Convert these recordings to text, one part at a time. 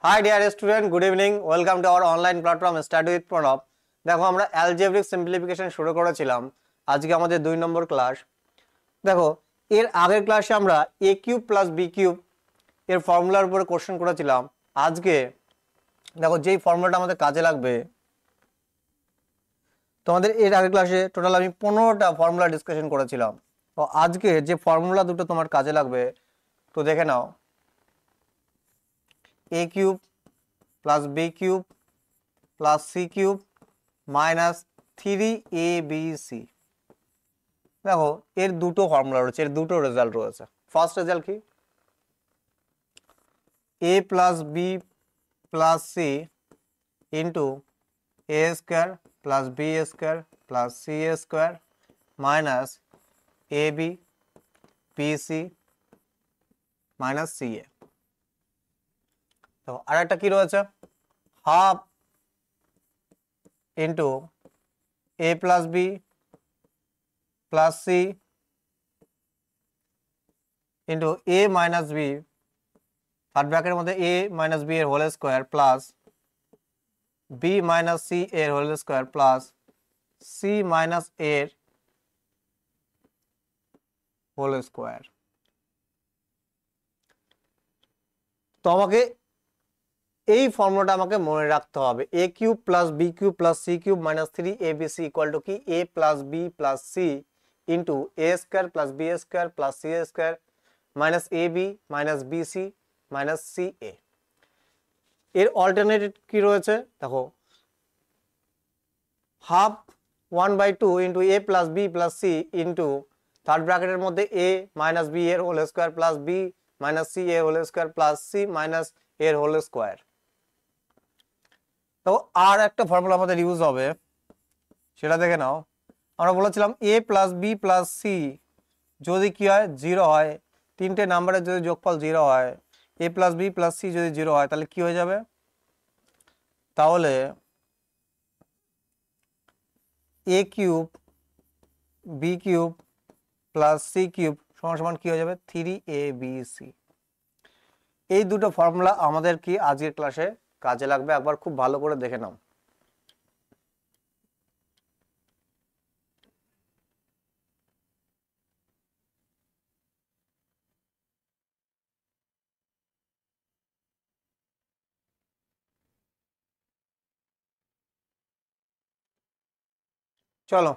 Hi dear student, good evening. Welcome to our online platform Study with Pranab. দেখো আমরা algebraic simplification শুরু করেছিলাম। আজকে আমাদের 2 নম্বর ক্লাস। দেখো এর আগের ক্লাসে আমরা a cube plus b cube এর ফর্মুলার উপরে কোশ্চেন করেছিলাম। আজকে দেখো যেই ফর্মুলাটা আমাদের কাজে লাগবে, তোমাদের এর আগের ক্লাসে টোটাল আমি 15টা ফর্মুলা ডিসকাশন করেছিলাম। তো আজকে যে ফর্মুলা দুটো তোমার কাজে লাগবে তো দেখে নাও। a cube plus b cube plus c cube minus 3abc। দেখো এর দুটো ফর্মুলা রয়েছে, এর দুটো রেজাল্ট রয়েছে। ফার্স্ট রেজাল্ট কি, a plus B plus C into A square plus B square plus C square minus A B B C minus C A. দেখো আর একটা কি রয়েছে, half into A plus B plus C into A minus B, third ব্র্যাকেটের মধ্যে এ minus B এর whole square plus B minus C এর whole square plus C minus এর হোল স্কোয়ার। তো আমাকে এই ফর্মুলাটা আমাকে মনে রাখতে হবে, a cube plus b cube plus c cube minus 3abc equal to কি, a plus B plus C into A square plus B square plus C square minus A b minus b C minus C a. এর alternative কি রয়েছে দেখো, half 1/2 into এ plus B plus C into third ব্র্যাকেটের মধ্যে এ minus B এর whole square plus B minus C এর whole square plus C minus এর whole square. তো আর একটা ফর্মুলা আমাদের ইউজ হবে, সেটা দেখে নাও। আমরা বলেছিলাম এ প্লাস বি প্লাস সি যদি কি হয়, 0 হয়, তিনটে নাম্বারের যদি যোগফল 0 হয়, a plus B plus c যদি 0 হয়, তাহলে কি হয়ে যাবে, তাহলে a cube b cube plus c cube সমান সমান কি হয়ে যাবে, 3abc। এই দুটো ফর্মুলা আমাদের কি আজকের ক্লাসে কাজে লাগবে, একবার খুব ভালো করে দেখে নাও। চলো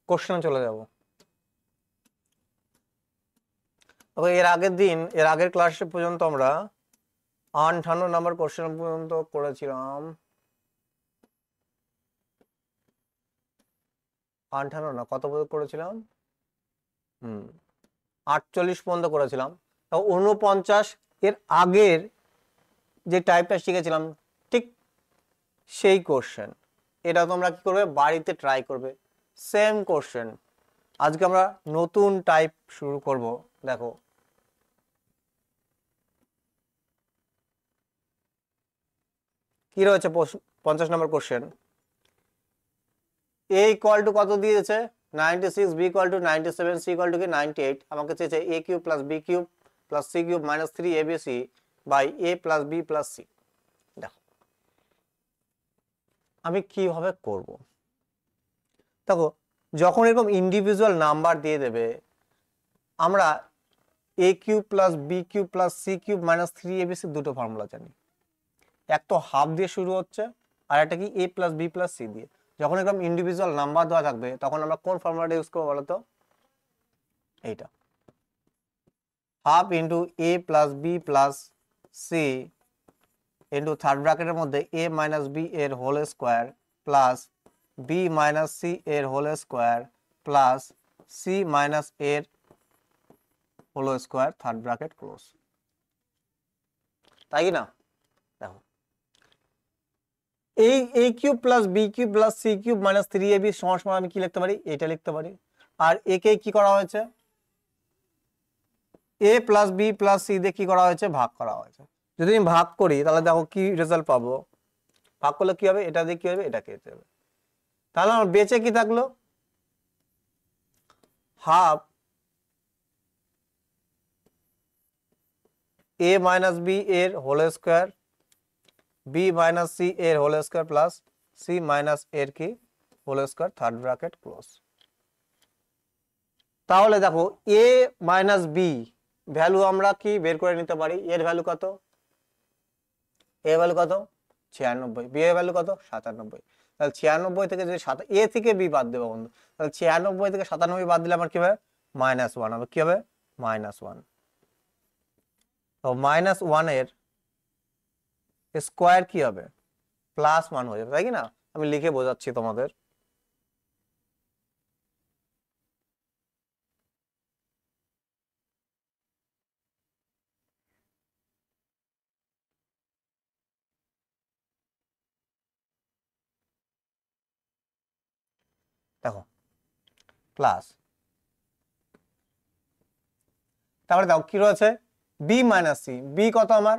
কোশ্চেনে চলে যাব। এর আগের দিন, এর আগের ক্লাসে পর্যন্ত আমরা 58 নম্বর কোশ্চেন পর্যন্ত করেছিলাম। 58 না, কত পর্যন্ত করেছিলাম, 48 পর্যন্ত করেছিলাম। 49 এর আগের যে টাইপটা শিখেছিলাম ঠিক সেই কোশ্চেন, এটা তোমরা কি করবে, বাড়িতে ট্রাই করবে। সেম কোশ্চেন, আজকে আমরা নতুন টাইপ শুরু করব। দেখো কি রয়েছে 50 নম্বর কোশ্চেন। এ ইকুয়াল টু কত দিয়েছে 96, b equal to 97, c equal to কি 98। আমাকে চেয়েছে a cube plus b cube plus c cube minus 3abc by a plus B plus c. দেখো আমি কিভাবে করব। দেখো যখন এরকম ইন্ডিভিজুয়াল নাম্বার দিয়ে দেবে, আমরা a cube plus b cube plus c cube minus 3abc দুটো ফর্মুলা জানি। এক তো হাফ দিয়ে শুরু হচ্ছে, আর একটা কি a plus B plus c দিয়ে। যখন এরকম ইন্ডিভিজুয়াল নাম্বার দেওয়া থাকবে তখন আমরা কোন ফর্মুলাটা ইউজ করবো বলতো, এইটা, হাফ ইন্টু এ plus B plus C into third ব্র্যাকেটের মধ্যে এ মাইনাস বি এর whole square plus B minus C এর whole square plus C minus এর whole square, third bracket close. তাই কি না? দেখো এই a cube plus b cube plus c cube minus 3ab সমান সমান আমি কি লিখতে পারি, এটা লিখতে পারি। আর একে কি করা হয়েছে, এ প্লাস বি প্লাস সি দিয়ে কি করা হয়েছে, ভাগ করা হয়েছে। যদি আমি ভাগ করি তাহলে দেখো কি রেজাল্ট পাবো, ভাগ করলে কি হবে, এটা দিয়ে কি হবে, এটা কেটে যাবে। তাহলে আমার বেঁচে কি থাকলো, হাফ এ মাইনাস বি এর whole square b minus C এর whole square plus C minus এর কি whole square third bracket close. তাহলে দেখো এ মাইনাস বি ভ্যালু আমরা কি বের করে নিতে পারি, এর ভ্যালু কত, এ ভ্যালু কত 96, বি এর ভ্যালু কত 97। তাহলে 96 থেকে যদি এ থেকে বি বাদ দেবো বন্ধু, তাহলে 96 থেকে 97 বাদ দিলে আমার কি হবে -1 হবে, কি হবে -1। তো -1 এর স্কোয়ার কি হবে +1 হয়ে যাবে, তাই কি না? আমি লিখে বোঝাচ্ছি তোমাদের। দেখো প্লাস, তারপরে দেখো কি রয়েছে বি মাইনাস সি, বি কত আমার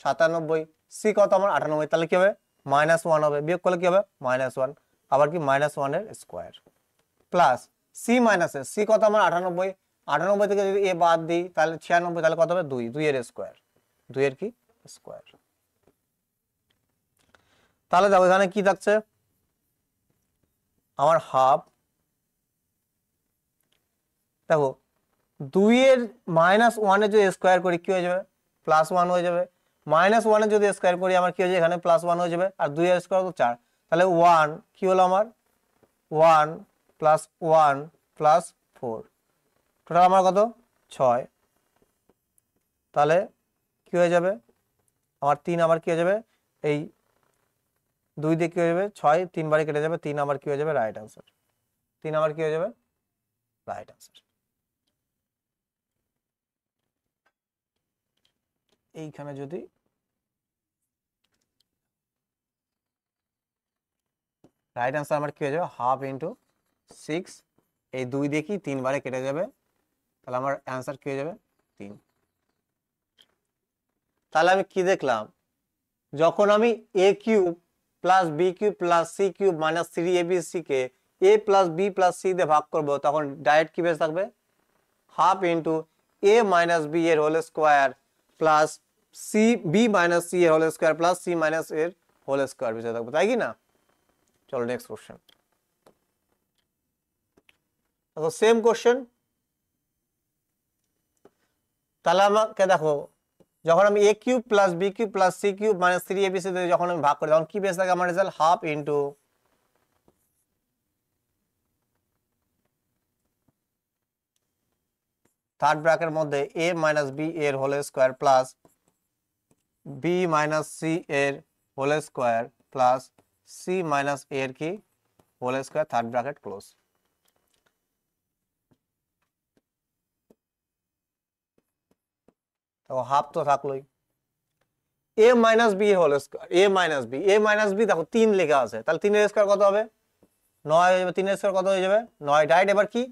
97, সি কত আমার 98, তাহলে কি হবে -1 হবে, বিয়োগ করলে কি হবে -1, আবার কি -1 এর স্কোয়ার প্লাস সি মাইনাস এ, সি কত আমার 98, 98 থেকে যদি এ বাদ দিই তাহলে 96, তাহলে কত হবে 2, 2 এর স্কোয়ার, 2 এর কি স্কোয়ার। তাহলে দেখো এখানে কি থাকছে আমার হাফ, দেখো 2 এর -1 এর যদি স্কোয়ার করি কি হয়ে যাবে +1 হয়ে যাবে, -1 এর যদি স্কোয়ার করি আমার কি হয়ে যাবে এখানে +1 হয়ে যাবে, আর 2 এর স্কোয়ার তো 4, তাহলে 1 কি হলো আমার 1 + 1 + 4, টোটাল আমার কত 6, তাহলে কি হয়ে যাবে আমার 3 আবার কি হয়ে যাবে এই 2 দিয়ে কি হয়ে যাবে 6, 3 বারে কেটে যাবে, 3 আবার কি হয়ে যাবে রাইট আনসার, 3 আবার কি হয়ে যাবে রাইট আনসার। এইখানে যদি রাইট আনসার আমার কি হয়ে যাবে 1/2 × 6, এই 2 দিয়ে কি 3 বারে কেটে যাবে, তাহলে আমার অ্যান্সার কি হয়ে যাবে 3। তাহলে আমি কি দেখলাম, যখন আমি a cube plus b cube plus c cube minus 3abc কে a plus B plus c দিয়ে ভাগ করব তখন ডাইরেক্ট কি বেস থাকবে 1/2 × a মাইনাস বি এর whole square plus c b minus C এর whole square plus C minus এর হোল স্কোয়ার বেঁচে থাকবে, তাই কি না? চলো নেক্সট কোশ্চেন। দেখো সেম কোশ্চেন, তাহলে আমাকে দেখো যখন আমি a cube plus b cube plus c cube minus 3abc দিয়ে যখন আমি ভাগ করি তখন কি বেস থাকে আমার রেজাল্ট 1/2 × থার্ড ব্র্যাকেটের মধ্যে a মাইনাস বি এর whole square plus B minus C এর whole square plus C minus এর কি whole square third bracket close. তো হাফ তো থাকলোই, a minus b whole square, a minus b দেখো 3 লেখা আছে, তাহলে 3 এর স্কোয়ার কত হবে 9 হয়ে যাবে, 3 এর স্কোয়ার কত হয়ে যাবে 9 ডাইরেক্ট। এবার কি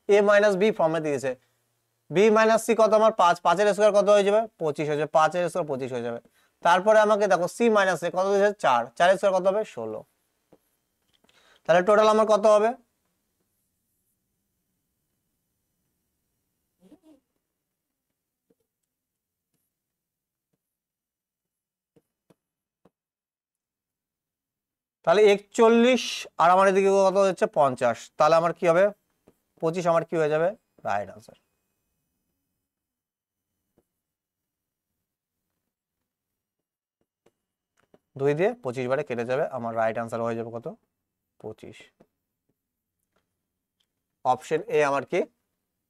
a মাইনাস বি ফর্মে দিয়েছে, বি মাইনাস সি কত আমার 5, 5 এর স্কোয়ার কত হয়ে যাবে 25 হয়ে যাবে, 5 এর স্কোয়ার 25 হয়ে যাবে। তারপরে আমাকে দেখো সি মাইনাস এ কত দিয়েছে 4, 4 এর স্কোয়ার কত হবে 16, তাহলে টোটাল আমার কত হবে তাহলে 41, আর আমার এদিকে কত হচ্ছে 50, তাহলে আমার কি হবে 25 আমার কি হয়ে যাবে রাইট আনসার। দুই দিয়ে 25 বারে কেটে যাবে, আমার রাইট আনসার হয়ে যাবে কত 25। অপশন এ আমার কি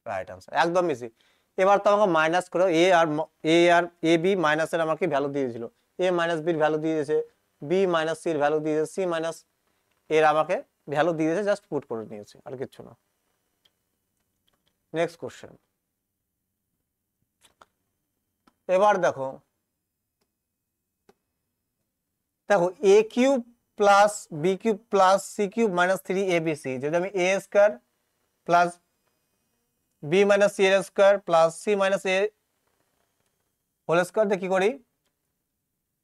রাইট আনসার, একদম ইজি। এবার তো আমাকে মাইনাস করে এ বি মাইনাসের আমাকে ভ্যালু দিয়ে দিয়েছিল, এ মাইনাস বির ভ্যালু দিয়ে দিয়েছে, বি মাইনাস সির ভ্যালু দিয়ে দিয়েছে, সি মাইনাস এর আমাকে ভ্যালু দিয়ে দিয়েছে, জাস্ট পুট করে নিয়েছে আর কিচ্ছু না। নেক্সট কোশ্চেন, এবার দেখো দেখো a cube plus b cube plus c cube minus 3abc যদি আমি a square plus B minus C এর square plus C minus a whole square দিয়ে কি করি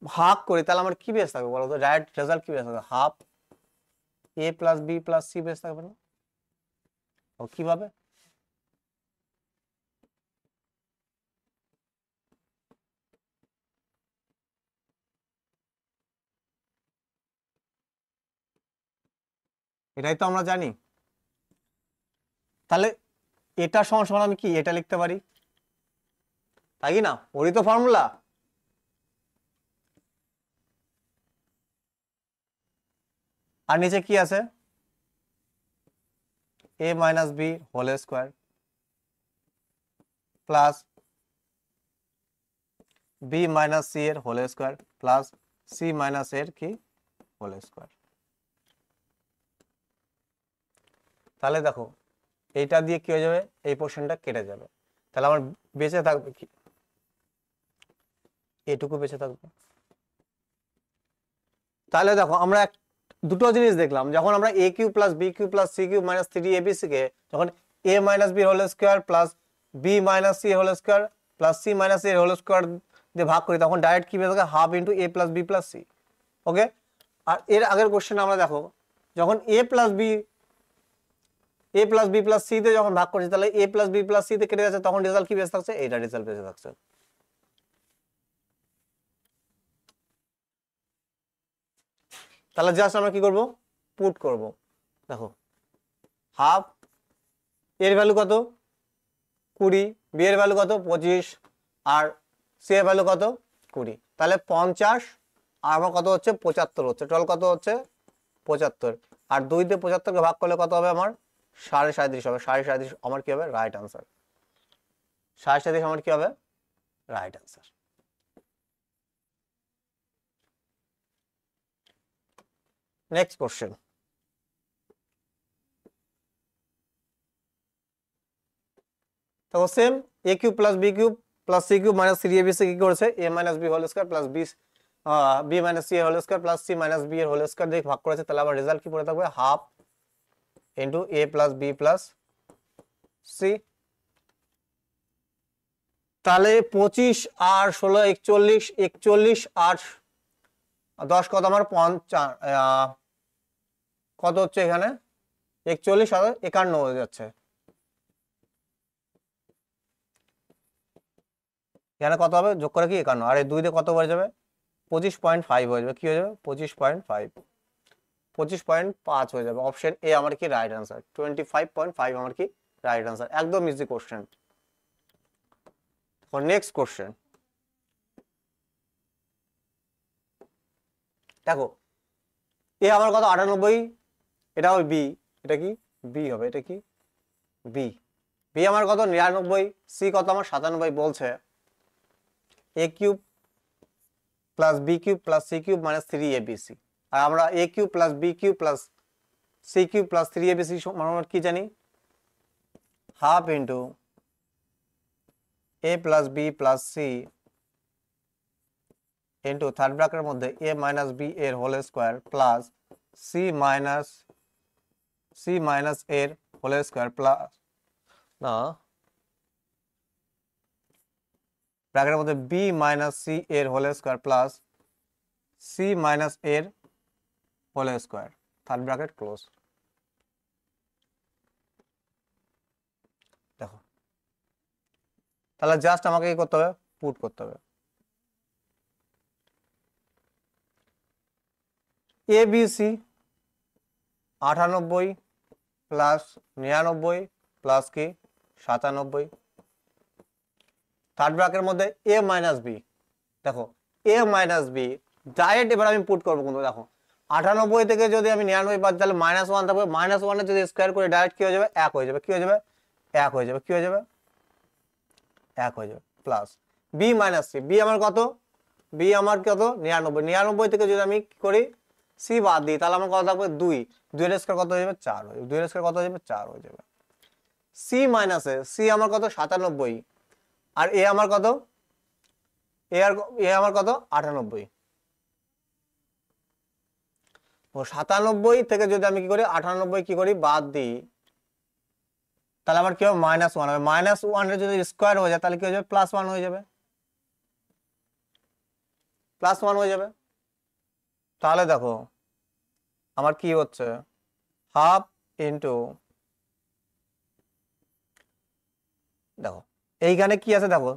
ভাগ করি, তাহলে আমার কি বেস থাকবে বলো তো, ডাইরেক্ট রেজাল্ট কি বেস থাকবে half a plus B plus c বেস থাকবে না? ও কিভাবে, এটাই তো আমরা জানি। তাহলে এটা সমান সমান আমি কি এটা লিখতে পারি, তাই কি না? ওরই তো ফর্মুলা। আর নিচে কি আছে, a minus b whole square plus B minus C এর whole square plus C minus এর কি হোল স্কোয়ার। তাহলে দেখো এইটা দিয়ে কি হয়ে যাবে, এই পোর্শনটা কেটে যাবে, তাহলে আমার বেঁচে থাকবে কি, এটুকু বেঁচে থাকবে। তাহলে দেখো আমরা দুটো জিনিস দেখলাম, যখন আমরা a cube plus b cube plus c cube minus three a b c কে যখন a minus b whole square plus B minus c whole square plus C minus a whole square দিয়ে ভাগ করি, তখন ডাইরেক্ট কি বের থাকে, হাফ ইন্টু এ plus B plus c. Okay, আর এর আগের কোশ্চেন আমরা দেখো যখন a plus B plus c তে যখন ভাগ করছি, তাহলে a plus B plus c তে কেটে যাচ্ছে, তখন রেজাল্ট কি বেঁচে থাকছে, এইটা রেজাল্ট বেঁচে থাকছে। তাহলে জাস্ট আমরা কি করব, পুট করব। দেখো হাফ, এর ভ্যালু কত 20, বি এর ভ্যালু কত 25, আর সি এর ভ্যালু কত 20, তাহলে 50 আর আমার কত হচ্ছে 75 হচ্ছে, টোটাল কত হচ্ছে 75, আর 2 দিয়ে 75 কে ভাগ করলে কত হবে, আমার 37.5 হবে। 37.5 আমার কি হবে, রাইট আনসার। 37.5 আমার কি হবে, রাইট আনসার। নেক্সট কোশ্চেন, তো same a cube plus b cube plus c cube minus three a b c কি করেছে, a minus b whole square plus B minus c whole square plus C minus B এর whole square দিয়ে ভাগ করেছে, তাহলে আবার result কি পড়ে থাকবে, হাফ ইন্টু এ প্লাস বি প্লাস সি। তাহলে 25 আর 16 41, 41 আর 10 কত আমার 50, কত হচ্ছে এখানে 41 আর 51 হয়ে যাচ্ছে, এখানে কত হবে যোগ করে কি 51, আর এই 2 দিয়ে কত হয়ে যাবে 25.5 হয়ে যাবে, কি হয়ে যাবে 25.5, 25.5 হয়ে যাবে। অপশন এ আমার কি রাইট আনসার, 25.5 আমার কি রাইট আনসার, একদম ইজি কোশ্চেন। নেক্সট কোশ্চেন দেখো, এ আমার কত 98, এটা হবে বি, এটা কি বি হবে, এটা কি বি, বি আমার কত 99, সি কত আমার 97 বলছে a cube plus b cube plus c cube minus three a b c, আর আমরা a cube plus b cube plus c cube plus three a b c আমরা কি জানি, হাফ ইন্টু এ plus B plus C into third ব্র্যাকেটের মধ্যে এ minus B এর whole square plus C minus এর whole square plus না ব্র্যাকেটের মধ্যে বি মাইনাস সি এর whole square plus C minus এর whole square, third bracket close. দেখো তাহলে জাস্ট আমাকে কি করতে হবে, পুট করতে হবে। এ বি সি 98 প্লাস 99 প্লাস কি 97, থার্ড ব্র্যাকেটের মধ্যে এ মাইনাস বি, দেখো এ মাইনাস বি ডাইরেক্ট এবার আমি পুট করবো, কিন্তু দেখো 98 থেকে যদি আমি 99 বাদ, তাহলে -1 থাকবে, -1 যদি স্কোয়ার করে ডাইরেক্ট কি হয়ে যাবে, 1 হয়ে যাবে, কি হয়ে যাবে 1 হয়ে যাবে, কি হয়ে যাবে 1 হয়ে যাবে, plus B minus c, b আমার কত, বি আমার কত 99 থেকে যদি আমি কি করি সি বাদ দিই, তাহলে আমার কত থাকবে 2, 2 এর স্কয়ার কত হয়ে যাবে 4 হয়ে যাবে, 2 এর স্কয়ার কত হয়ে যাবে 4 হয়ে যাবে। সি মাইনাস এ, সি আমার কত 97, আর এ আমার কত, এ আমার কত 98, ও 97 থেকে যদি আমি কি করি 98 কি করি বাদ দিই, তাহলে আমার কি হবে -1 হবে, -1 এর যদি স্কয়ার হয়ে যায় তাহলে কি হয়ে যাবে +1 হয়ে যাবে, +1 হয়ে যাবে। তাহলে দেখো আমার কি হচ্ছে, হাফ ইন্টু, দেখো এইখানে কি আছে দেখো,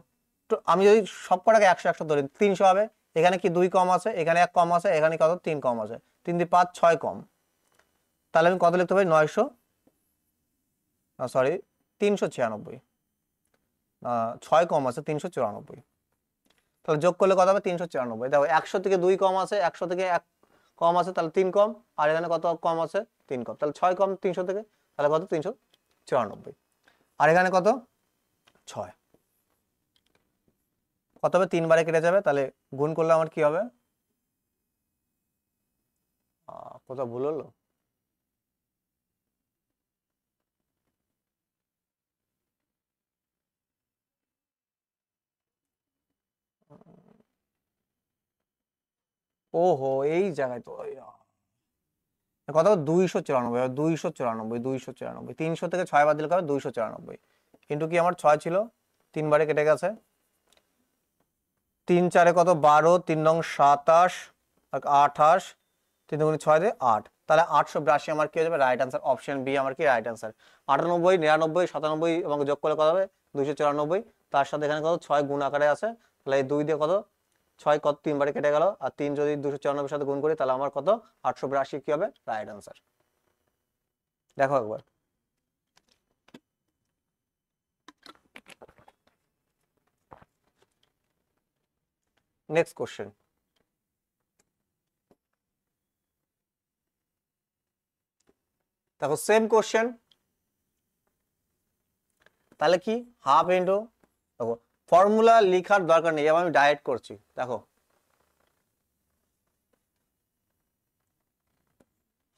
তো আমি যদি সব কটাকে 100 100 ধরি 300 হবে, এখানে কি 2 কম আছে, এখানে 1 কম আছে, এখানে কত 3 কম আছে, 3 দিয়ে 5 6 কম, তাহলে আমি কত লিখতে পারি 900 সরি 396, 6 কম আছে 394, তাহলে যোগ করলে কত হবে 394। দেখো 100 থেকে 2 কম আছে, 100 থেকে 1 কম আছে, তাহলে 3 কম, আর এখানে কত কম আছে 3 কম, তাহলে 6 কম 300 থেকে, তাহলে কত 394, আর এখানে কত 6, কত হবে 3 বারে কেটে যাবে, তাহলে গুণ করলে আমার কি হবে, কোথাও ভুল হলো, ওহো এই জায়গায় তো কত 294, 294, 294, 300 থেকে 6 বাদ দিলে হবে 294, কিন্তু কি আমার 6 ছিল 3 বারে কেটে গেছে, 3 4 কত 12, 3 নং 27, 28, 3 দুগুণে 6 দিয়ে 8, তাহলে 882 আমার কি হয়ে যাবে রাইট আনসার, অপশন বি আমার কি রাইট আনসার। 98, 99, 97 এবং যোগ করলে কত হবে 294, তার সাথে এখানে কত 6 গুণ আকারে আছে, তাহলে এই 2 দিয়ে কত 6 কত 3 বারে কেটে গেল, আর 3 যদি 294 সাথে গুণ করি তাহলে আমার কত 882 কি হবে রাইট আনসার। দেখো একবার নেক্সট কোশ্চেন, দেখো সেম কোশ্চেন, তাহলে কি হাফ ইন্টু, দেখো ফর্মুলা লেখার দরকার নেই, এবার আমি ডাইরেক্ট করছি, দেখো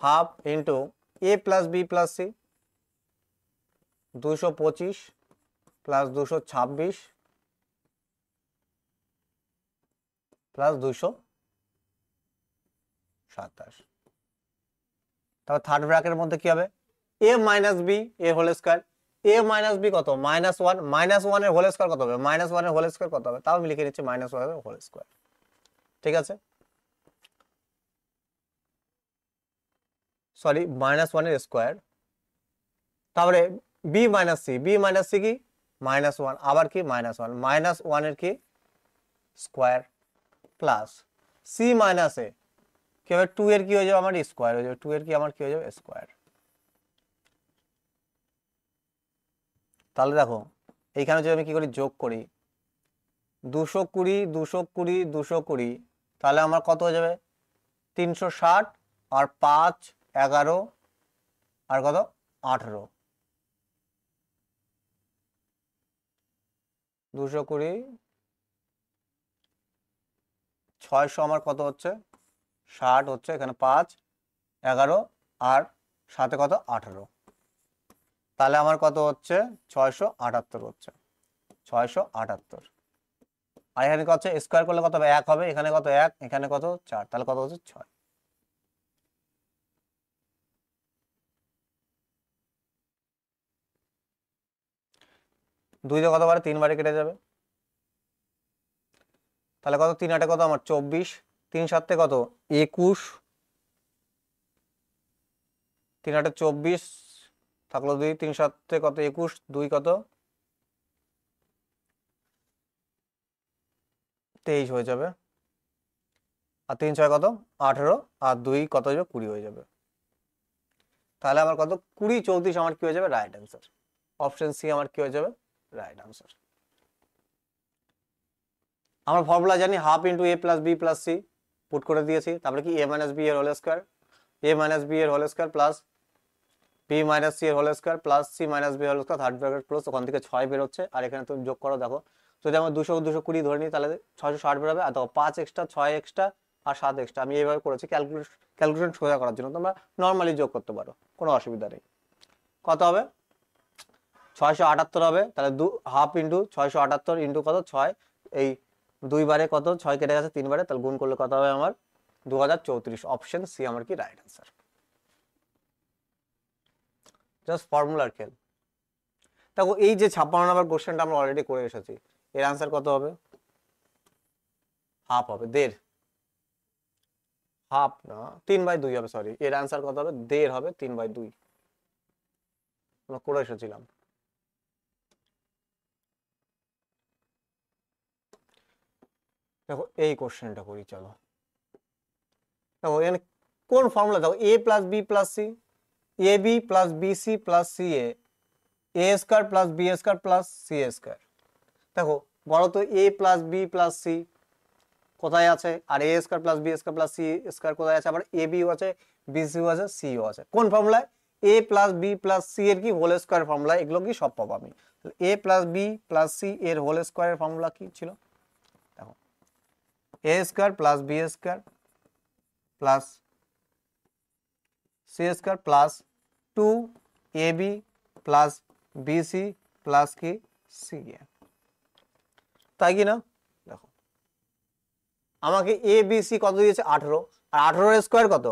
হাফ ইন্টু এ plus B plus c, 225 plus 226 plus 227, তারপর থার্ড ব্র্যাকেটের মধ্যে কি হবে a minus b a whole square, a minus b কত -1, -1 এর হোল স্কয়ার কত হবে, -1 এর হোল স্কয়ার কত হবে, তাও আমি লিখে নিচ্ছি -1 এর হোল স্কয়ার, ঠিক আছে, সরি -1 এর স্কয়ার, তারপরে b minus c, b minus c কি -1, আবার কি -1, -1 এর কি square plus C minus a কি হবে 2 এর কি হয়ে যাবে আমার স্কয়ার হয়ে যাবে, 2 এর কি আমার কি হয়ে যাবে স্কয়ার। তাহলে দেখো এইখানে যদি আমি কি করি যোগ করি 220 220 220, তাহলে আমার কত হয়ে যাবে 360, আর 5 11, আর কত 18, 220 600 আমার কত হচ্ছে 60 হচ্ছে, এখানে 5 11 আর সাথে কত 18, তাহলে আমার কত হচ্ছে 678 হচ্ছে, 678, আর এখানে কত স্কয়ার করলে কত হবে 1 হবে, এখানে কত 1, এখানে কত 4, তাহলে কত হচ্ছে 6, দুই দিয়ে কত বারে 3 বারে কেটে যাবে, তাহলে কত 3 8 কত আমার 24, 3 7 কত 21, 3 8 24 থাকলো 2, 3 7 কত 21, 2 কত 23 হয়ে যাবে, আর 3 6 কত 18, আর 2 কত হয়ে যাবে 20 হয়ে যাবে, তাহলে আমার কত 20 34 আমার কি হয়ে যাবে রাইট অ্যান্সার, অপশন সি আমার কি হয়ে যাবে রাইট অ্যান্সার। আমরা ফর্মুলা জানি হাফ ইন্টু এ plus B plus c, put করে দিয়েছি, তারপরে কি এ মাইনাস বি এর whole square, a minus B এর whole square plus B minus C এর whole square plus C minus b whole square, third bracket close, ওখান থেকে 6 বের হচ্ছে, আর এখানে তুমি যোগ করো, দেখো যদি আমরা 200 220 ধরে নিই তাহলে 660 বের হবে, আর দেখো 5 এক্সট্রা 6 এক্সট্রা আর 7 এক্সট্রা, আমি এইভাবে করেছি ক্যালকুলেশন সোজা করার জন্য, তোমরা নর্মালি যোগ করতে পারো, কোনো অসুবিধা নেই। কত হবে 678 হবে, তাহলে হাফ ইন্টু 678 ইন্টু কত 6, এই 2 বারে কত 6 কেটে গেছে 3 বারে, তাহলে গুণ করলে কত হবে আমার 2034, অপশন সি আমার কি রাইট অ্যান্সার। জাস্ট ফর্মুলার খেল। দেখো এই যে 56 নম্বর কোশ্চেনটা আমরা অলরেডি করে এসেছি, এর আনসার কত হবে হাফ হবে, 1.5, হাফ না 3/2 হবে, সরি এর আনসার কত হবে 1.5 হবে, 3/2 আমরা করে এসেছিলাম। দেখো এই কোশ্চেনটা করি, চলো দেখো এখানে কোন ফর্মুলা, দেখো a plus B plus c, a b plus b c plus c a square plus B square plus C square. দেখো বলো তো a plus B plus c কোথায় আছে, আর a square plus B square plus C square কোথায় আছে, আবার এ bio আছে বিসিও আছে সিও আছে। কোন ফর্মুলায়? এ প্লাস বি প্লাস সি এর কি হোল স্কোয়ার ফর্মুলা, এগুলো কি সব পাবো আমি। A plus B plus c এর হোল স্কোয়ারের ফর্মুলা কি ছিল? দেখো a square plus B square plus C square plus 2ab plus b c plus কি সি এ, তাই কি না? দেখো আমাকে এ বি সি কত দিয়েছে 18, আর 18 এর স্কোয়ার কত?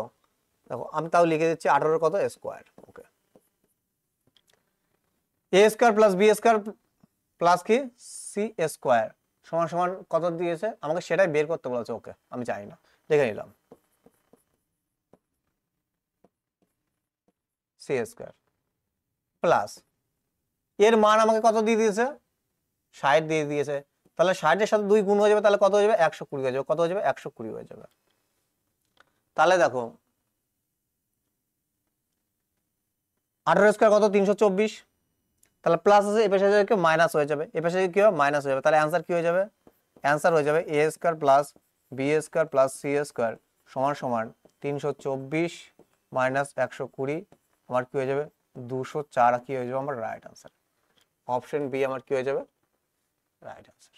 দেখো আমি তাও লিখে দিচ্ছি 18 কত square. Okay, a square plus B square plus কি সি স্কোয়ার সমান সমান কত দিয়েছে আমাকে, সেটাই বের করতে বলেছে। ওকে আমি জানি না, দেখে নিলাম। সি স্কোয়ার প্লাস এর মান আমাকে কত দিয়ে দিয়েছে? 60 দিয়ে দিয়েছে। তাহলে 60 এর সাথে 2 গুণ হয়ে যাবে, তাহলে কত হয়ে যাবে? 120 হয়ে যাবে। কত হয়ে যাবে? 120 হয়ে যাবে। তাহলে দেখো 18 স্কোয়ার কত? 324। তাহলে প্লাস আছে, এ পাশে মাইনাস হয়ে যাবে, এ পাশে কি হবে? মাইনাস হয়ে যাবে। তাহলে অ্যান্সার কি হয়ে যাবে? অ্যান্সার হয়ে যাবে a square plus B square plus C square সমান সমান 324 মাইনাস 120, আমার কি হয়ে যাবে? 204 কি হয়ে যাবে আমার রাইট আনসার। অপশন বি আমার কি হয়ে যাবে? Right answer.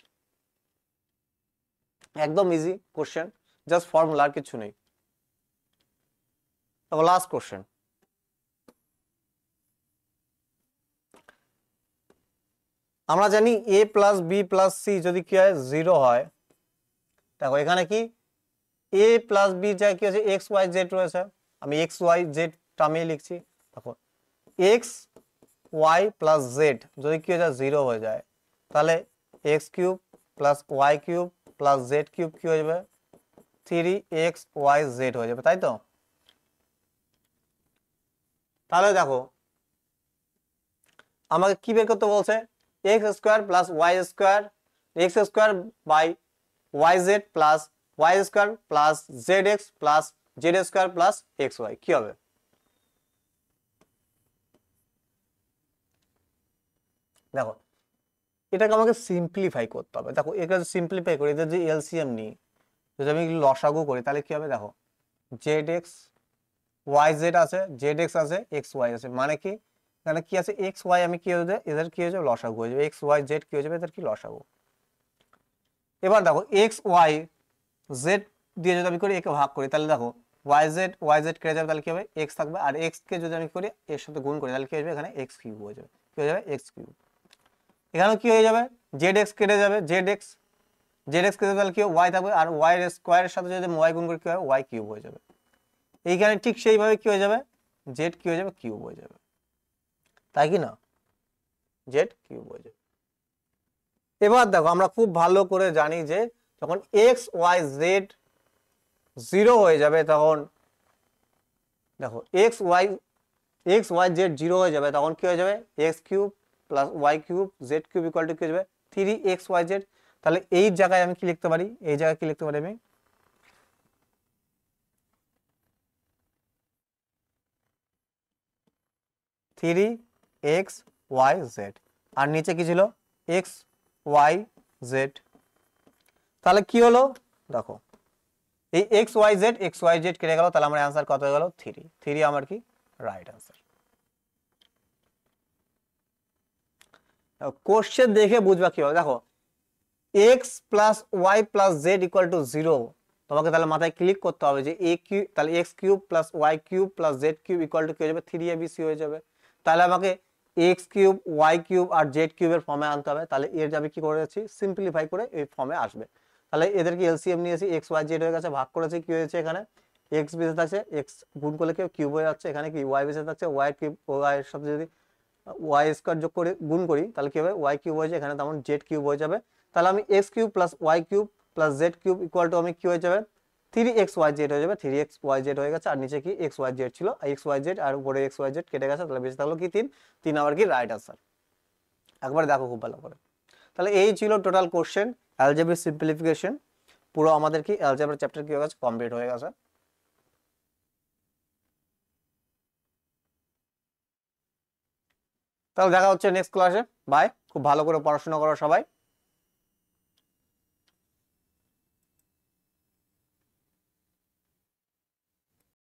একদম ইজি কোশ্চেন, জাস্ট ফর্মুলা, আর কিছু নেই। তারপর লাস্ট কোশ্চেন, আমরা জানি এ প্লাস বি প্লাস সি যদি কি হয় 0 হয়, দেখো এখানে কি এ প্লাস বি যায় কি আছে এক্স ওয়াই জেড রয়েছে, আমি এক্স ওয়াই জেড টার্মে লিখছি। দেখো এক্স ওয়াই প্লাস জেড যদি কি হয়ে যায় 0 হয়ে যায়, তাহলে x cube plus y cube plus z cube কি হয়ে যাবে? 3xyz হয়ে যাবে, তাই তো? তাহলে দেখো আমাকে কি বের করতে বলছে? X square plus y square, x square by y z plus y square plus z x plus z square plus x y কি হবে? দেখো এটাকে আমাকে সিম্পলিফাই করতে হবে। দেখো এটা সিম্পলিফাই করি, এদের যে এলসিএম নিই, যদি আমি লসাগু করি তাহলে কি হবে? দেখো জেড এক্স ওয়াই জেড আছে, জেড এক্স আছে, এক্স ওয়াই আছে, মানে কি এখানে কি আছে? এক্স ওয়াই আমি কি হয়ে যাবে? এদের কি হয়ে যাবে? লসাগু হয়ে যাবে। এক্স ওয়াই জেড কি হয়ে যাবে? এদের কি লসাগু। এবার দেখো এক্স ওয়াই জেড দিয়ে যদি আমি করি একে ভাগ করি, তাহলে দেখো ওয়াই জেড কেটে যাবে, তাহলে কি হবে? এক্স থাকবে। আর এক্স কে যদি আমি করি এর সাথে গুণ করি, তাহলে কি হয়ে যাবে? এখানে এক্স কিউব হয়ে যাবে। কি হয়ে যাবে? X cube. এখানেও কি হয়ে যাবে? জেড এক্স কেটে যাবে, জেড এক্স কেটে তাহলে কি ওয়াই থাকবে, আর ওয়াই স্কোয়ারের সাথে যদি ওয়াই গুণ করি কি হবে? ওয়াই কিউব হয়ে যাবে। এইখানে ঠিক সেইভাবে কি হয়ে যাবে? জেড কি হয়ে যাবে? কিউব হয়ে যাবে, তাই কি না? জেড কিউব হয়ে যাবে। এবার দেখো আমরা খুব ভালো করে জানি যে যখন এক্স ওয়াই জেড 0 হয়ে যাবে, তখন দেখো এক্স ওয়াই জেড 0 হয়ে যাবে, তখন কি হয়ে যাবে? X cube plus y cube z cube equal to কি হয়ে যাবে? 3xyz। তাহলে এই জায়গায় আমি কি লিখতে পারি? এই জায়গায় কি লিখতে পারি আমি? 3xyz, আর নিচে কি ছিল? xyz। তাহলে কি হলো? দেখো এই xyz কেটে গেল, তাহলে আমার অ্যান্সার কত হয়ে গেল? 3 আমার কি রাইট অ্যান্সার। কোশ্চেন দেখে বুঝবা কি হবে। দেখো x plus y plus z equal to 0, তোমাকে তাহলে মাথায় ক্লিক করতে হবে যে এ কিউব, তাহলে x cube plus y cube plus z cube equal to কি হয়ে যাবে? 3abc হয়ে যাবে। তাহলে আমাকে এক্স কিউব ওয়াই কিউব আর জেড কিউবের ফর্মে আনতে হবে। তাহলে এর যাবে কি করে যাচ্ছি? সিম্পলিফাই করে এই ফর্মে আসবে। তাহলে এদেরকে এলসিএম নিয়েছি, এক্স ওয়াই জেড হয়ে গেছে, ভাগ করেছি, কি হয়েছে? এখানে এক্স বেঁচে থাকছে, এক্স গুণ করলে কি কিউব হয়ে যাচ্ছে, এখানে কি ওয়াই বেঁচে থাকছে, ওয়াই কিউব, ওয়াই এর সাথে যদি ওয়াই স্কোয়ার যোগ করে গুণ করি তাহলে কি হবে? ওয়াই কিউব হয়ে যায়, এখানে তেমন জেড কিউব হয়ে যাবে। তাহলে আমি x cube plus y cube plus z cube equal to আমি কি হয়ে যাবে? 3xyz হয়ে যাবে। 3xyz হয়ে গেছে, আর নিচে কি xyz ছিল, xyz আর উপরে xyz কেটে গেছে, তাহলে বেঁচে থাকলো কি 3 আবার কি রাইট আনসার। একবার দেখো খুব ভালো করে। তাহলে এই ছিল টোটাল কোশ্চেন অ্যালজেব্রা সিম্পলিফিকেশন। পুরো আমাদের কি অ্যালজেব্রা চ্যাপ্টার কি হয়ে গেছে? কমপ্লিট হয়ে গেছে। তাহলে দেখা হচ্ছে নেক্সট ক্লাসে। বাই, খুব ভালো করে পড়াশোনা করো সবাই।